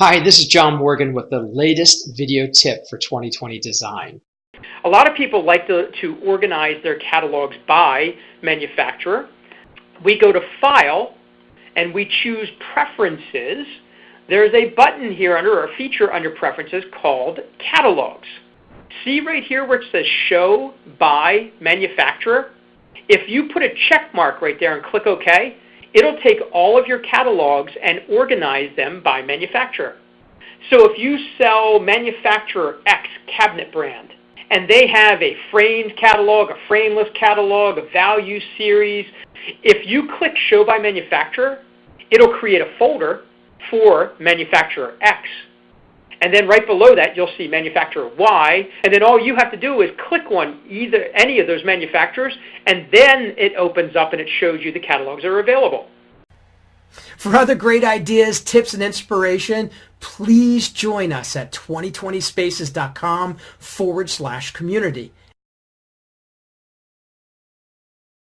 Hi, this is John Morgan with the latest video tip for 2020 design. A lot of people like to organize their catalogs by manufacturer. We go to File and we choose Preferences. There's a button here or a feature under Preferences called Catalogs. See right here where it says Show by Manufacturer? If you put a check mark right there and click OK, it'll take all of your catalogs and organize them by manufacturer. So if you sell manufacturer X cabinet brand, and they have a framed catalog, a frameless catalog, a value series, if you click Show by Manufacturer, it'll create a folder for manufacturer X. And then right below that, you'll see manufacturer Y, and then all you have to do is click any of those manufacturers, and then it opens up and it shows you the catalogs that are available. For other great ideas, tips, and inspiration, please join us at 2020spaces.com/community.